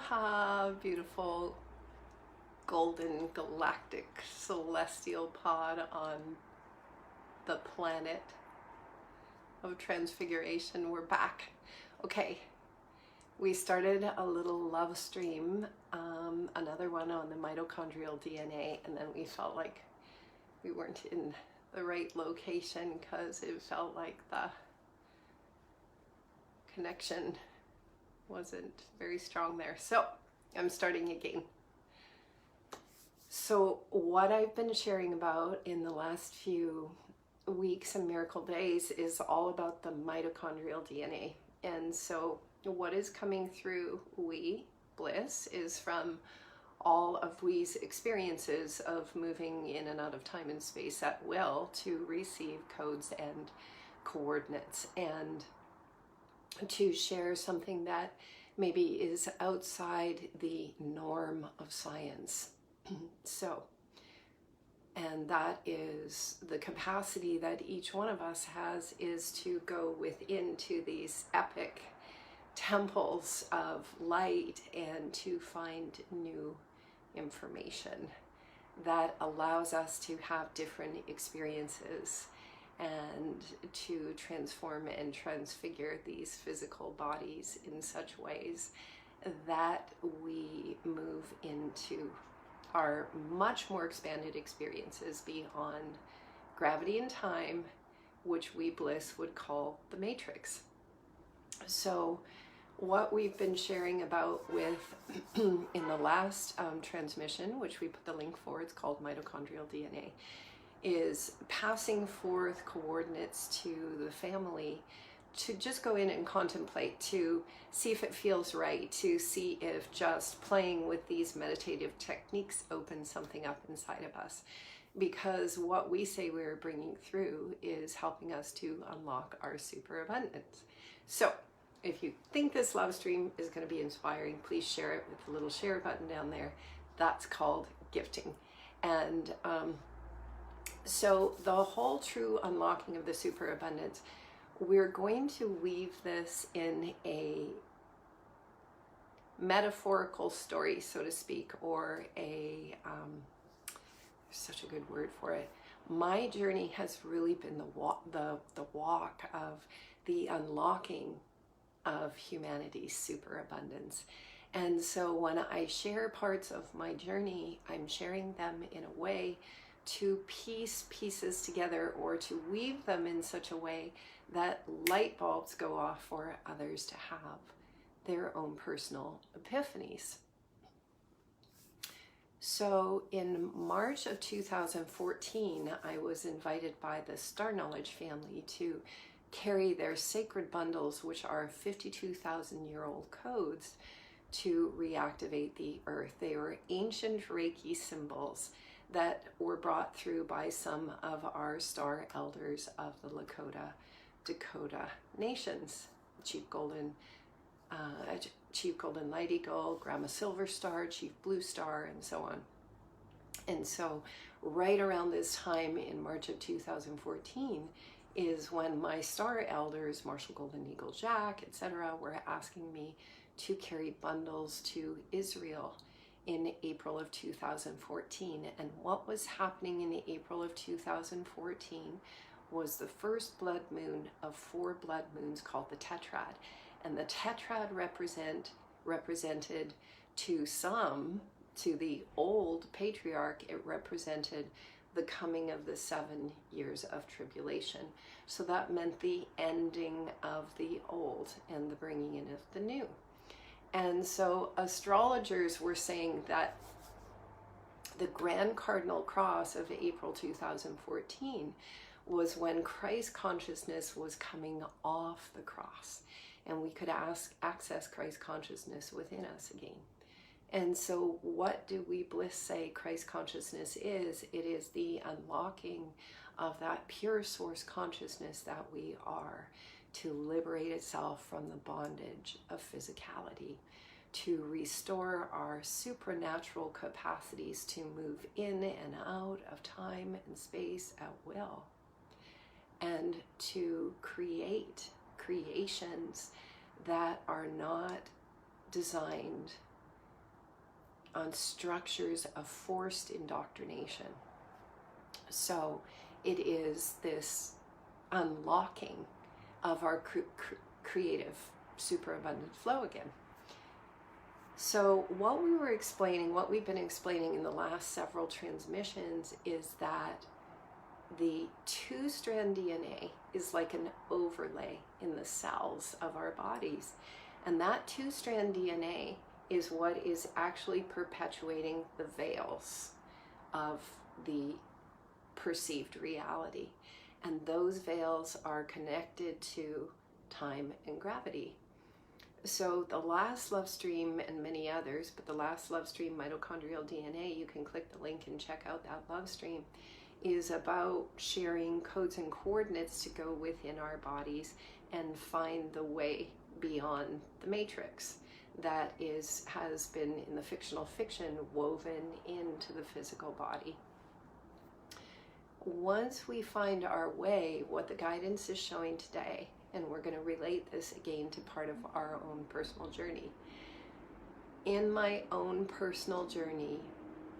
Aloha, beautiful golden galactic celestial pod on the planet of transfiguration. We're back. Okay, we started a little love stream, another one on the mitochondrial DNA, and then we felt like we weren't in the right location because it felt like the connection wasn't very strong there. So I'm starting again. So what I've been sharing about in the last few weeks and miracle days is all about the mitochondrial DNA. And so what is coming through we, bliss, is from all of we's experiences of moving in and out of time and space at will to receive codes and coordinates, and to share something that maybe is outside the norm of science. And that is the capacity that each one of us has, is to go within to these epic temples of light and to find new information that allows us to have different experiences and to transform and transfigure these physical bodies in such ways that we move into our much more expanded experiences beyond gravity and time, which we bliss would call the matrix. So what we've been sharing about with in the last transmission, which we put the link for, it's called Mitochondrial DNA, is passing forth coordinates to the family to just go in and contemplate, to see if it feels right, to see if just playing with these meditative techniques opens something up inside of us. Because what we say we're bringing through is helping us to unlock our superabundance. So if you think this love stream is going to be inspiring, please share it with the little share button down there. That's called gifting. And so the whole true unlocking of the superabundance, we're going to weave this in a metaphorical story, so to speak, or a, there's such a good word for it. My journey has really been the walk of the unlocking of humanity's superabundance. And so when I share parts of my journey, I'm sharing them in a way to piece pieces together, or to weave them in such a way that light bulbs go off for others to have their own personal epiphanies. So in March of 2014, I was invited by the Star Knowledge family to carry their sacred bundles, which are 52,000-year-old codes, to reactivate the earth. They were ancient Reiki symbols that were brought through by some of our star elders of the Dakota nations, Chief Golden Light Eagle, Grandma Silver Star, Chief Blue Star, and so on. And so right around this time in March of 2014 is when my star elders, Marshall Golden Eagle Jack, etc., were asking me to carry bundles to Israel in April of 2014. And what was happening in April of 2014 was the first blood moon of 4 blood moons called the Tetrad. And the Tetrad represented to some, to the old patriarch, it represented the coming of the 7 years of tribulation. So that meant the ending of the old and the bringing in of the new. And so astrologers were saying that the Grand Cardinal Cross of April 2014 was when Christ consciousness was coming off the cross, and we could access Christ consciousness within us again. And so what do we bliss say Christ consciousness is? It is the unlocking of that pure source consciousness that we are, to liberate itself from the bondage of physicality, to restore our supernatural capacities to move in and out of time and space at will, and to create creations that are not designed on structures of forced indoctrination. So it is this unlocking of our creative superabundant flow again. So what we've been explaining in the last several transmissions is that the two-strand DNA is like an overlay in the cells of our bodies. And that two-strand DNA is what is actually perpetuating the veils of the perceived reality. And those veils are connected to time and gravity. So the last LoveStream and many others, but the last LoveStream, Mitochondrial DNA, you can click the link and check out that LoveStream, is about sharing codes and coordinates to go within our bodies and find the way beyond the matrix that has been in the fictional fiction woven into the physical body. Once we find our way, what the guidance is showing today, and we're going to relate this again to part of our own personal journey. In my own personal journey,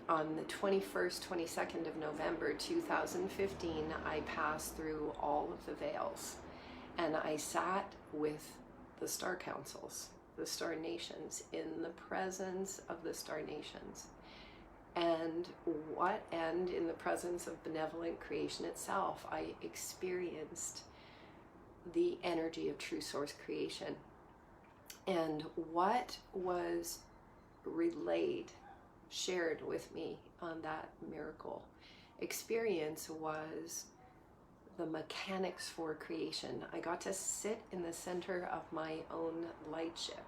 on the 21st, 22nd of November 2015, I passed through all of the veils, and I sat with the star councils, the star nations, in the presence of the star nations, and in the presence of benevolent creation itself, I experienced the energy of true source creation. And what was shared with me on that miracle experience was the mechanics for creation. I got to sit in the center of my own light ship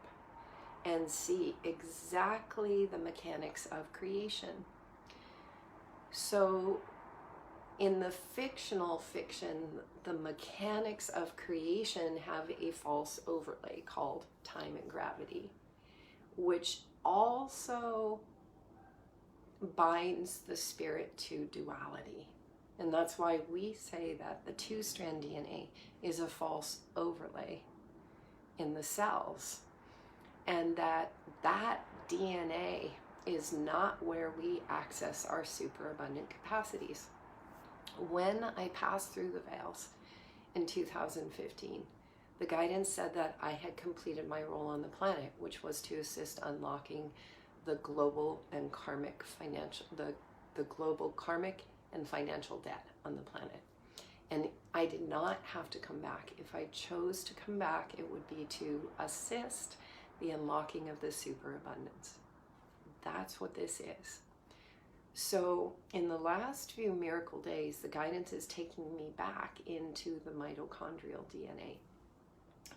and see exactly the mechanics of creation. So in the fictional fiction, the mechanics of creation have a false overlay called time and gravity, which also binds the spirit to duality. And that's why we say that the two-strand DNA is a false overlay in the cells, and that DNA is not where we access our superabundant capacities. When I passed through the veils in 2015, the guidance said that I had completed my role on the planet, which was to assist unlocking the global and karmic the global karmic and financial debt on the planet. And I did not have to come back. If I chose to come back, it would be to assist the unlocking of the superabundance. That's what this is. So in the last few miracle days, the guidance is taking me back into the mitochondrial DNA.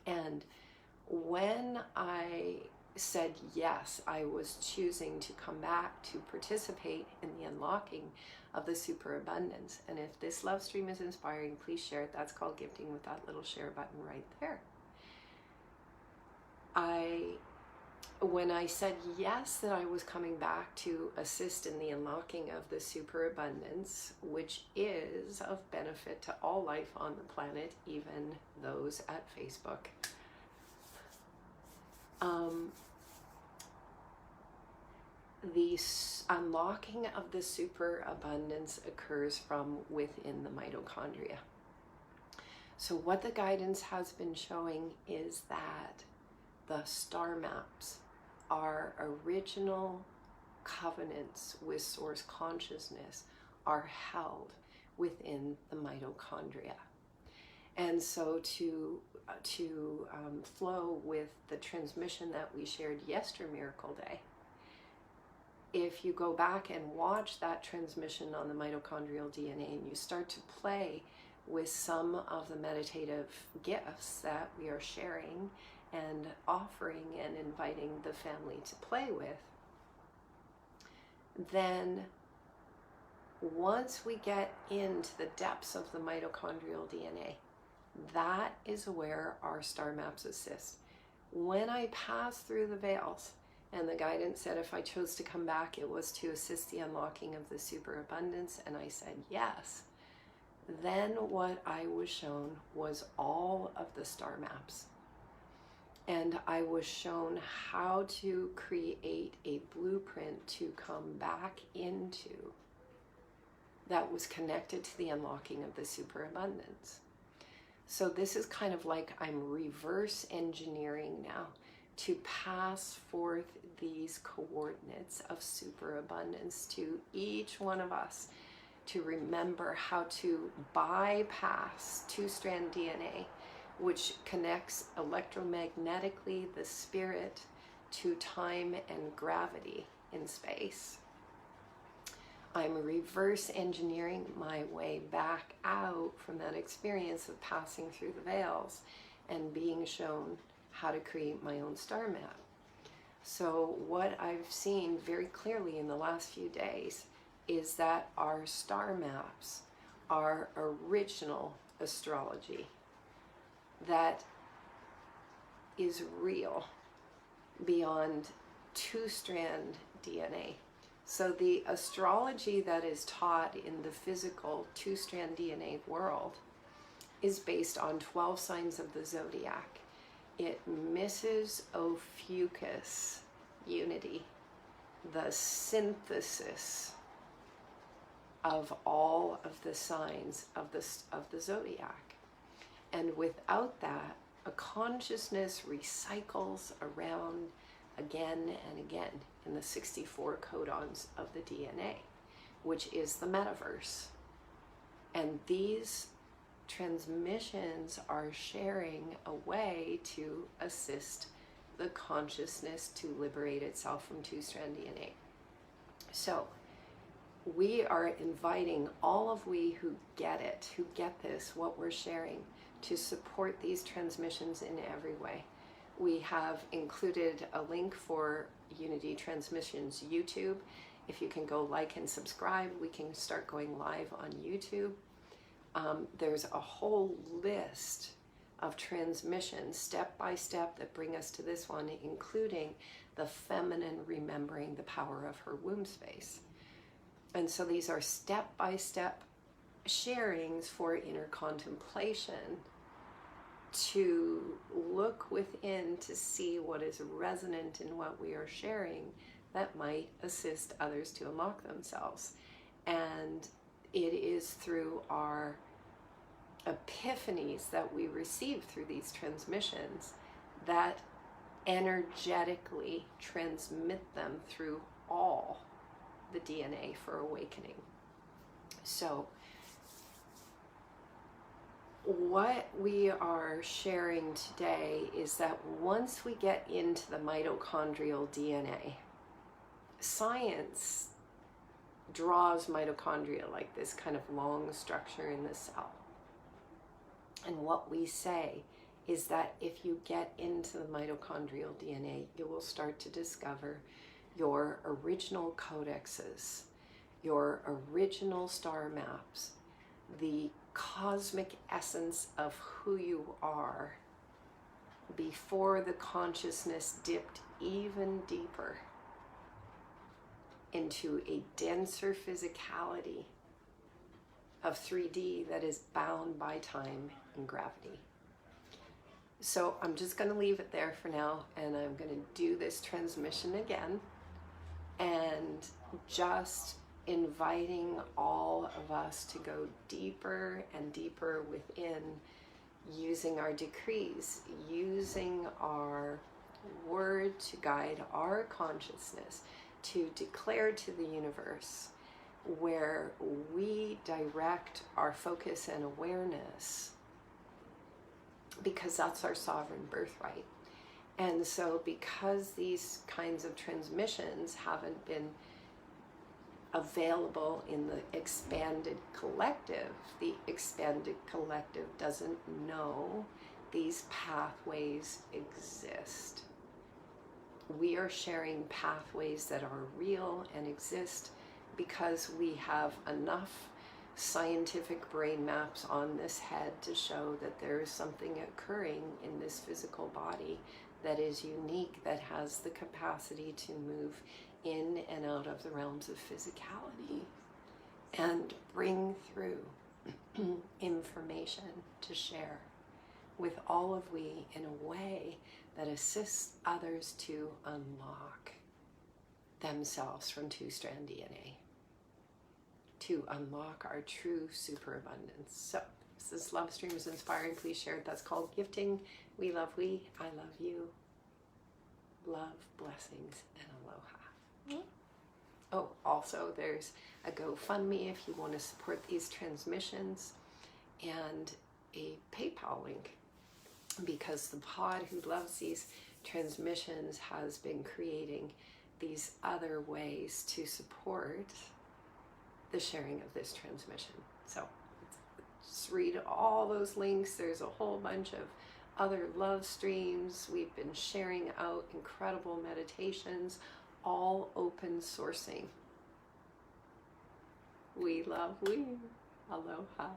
And when I said yes, I was choosing to come back to participate in the unlocking of the superabundance. And if this LoveStream is inspiring, please share it. That's called gifting with that little share button right there. When I said yes, that I was coming back to assist in the unlocking of the superabundance, which is of benefit to all life on the planet, even those at Facebook. The unlocking of the superabundance occurs from within the mitochondria. So what the guidance has been showing is that the StarMaps, our original covenants with source consciousness, are held within the mitochondria. And so to flow with the transmission that we shared yesterday, Miracle Day, if you go back and watch that transmission on the mitochondrial DNA and you start to play with some of the meditative gifts that we are sharing and offering and inviting the family to play with, then once we get into the depths of the mitochondrial DNA, that is where our StarMaps assist. When I passed through the veils, and the guidance said if I chose to come back, it was to assist the unlocking of the superabundance, and I said yes, then what I was shown was all of the StarMaps. And I was shown how to create a blueprint to come back into that was connected to the unlocking of the superabundance. So this is kind of like I'm reverse engineering now to pass forth these coordinates of superabundance to each one of us, to remember how to bypass two-strand DNA, which connects electromagnetically the spirit to time and gravity in space. I'm reverse engineering my way back out from that experience of passing through the veils and being shown how to create my own star map. So what I've seen very clearly in the last few days is that our star maps are original astrology that is real beyond two-strand DNA. So the astrology that is taught in the physical two-strand DNA world is based on 12 signs of the zodiac. It misses Ophiuchus unity, the synthesis of all of the signs of the zodiac. And without that, a consciousness recycles around again and again in the 64 codons of the DNA, which is the metaverse. And these transmissions are sharing a way to assist the consciousness to liberate itself from two-strand DNA. So we are inviting all of we who get it, who get this, what we're sharing, to support these transmissions in every way. We have included a link for Unity Transmissions YouTube. If you can go like and subscribe, we can start going live on YouTube. There's a whole list of transmissions, step by step, that bring us to this one, including the feminine remembering the power of her womb space. And so these are step by step sharings for inner contemplation, to look within to see what is resonant in what we are sharing that might assist others to unlock themselves. And it is through our epiphanies that we receive through these transmissions that energetically transmit them through all the DNA for awakening. So what we are sharing today is that once we get into the mitochondrial DNA, science draws mitochondria like this kind of long structure in the cell. And what we say is that if you get into the mitochondrial DNA, you will start to discover your original codexes, your original star maps, the cosmic essence of who you are before the consciousness dipped even deeper into a denser physicality of 3D that is bound by time and gravity. So I'm just going to leave it there for now, and I'm going to do this transmission again and just inviting all of us to go deeper and deeper within, using our decrees, using our word to guide our consciousness, to declare to the universe where we direct our focus and awareness, because that's our sovereign birthright. And so because these kinds of transmissions haven't been available in the expanded collective, the expanded collective doesn't know these pathways exist. We are sharing pathways that are real and exist because we have enough scientific brain maps on this head to show that there is something occurring in this physical body that is unique, that has the capacity to move in and out of the realms of physicality and bring through information to share with all of we in a way that assists others to unlock themselves from two-strand DNA, to unlock our true superabundance. So this is LoveStream's Inspiring Please Share. That's called Gifting. We love we. I love you. Love, blessings, and aloha. Oh, also there's a GoFundMe if you want to support these transmissions, and a PayPal link, because the pod who loves these transmissions has been creating these other ways to support the sharing of this transmission. So just read all those links. There's a whole bunch of other love streams. We've been sharing out incredible meditations, all open sourcing. We love we. Aloha.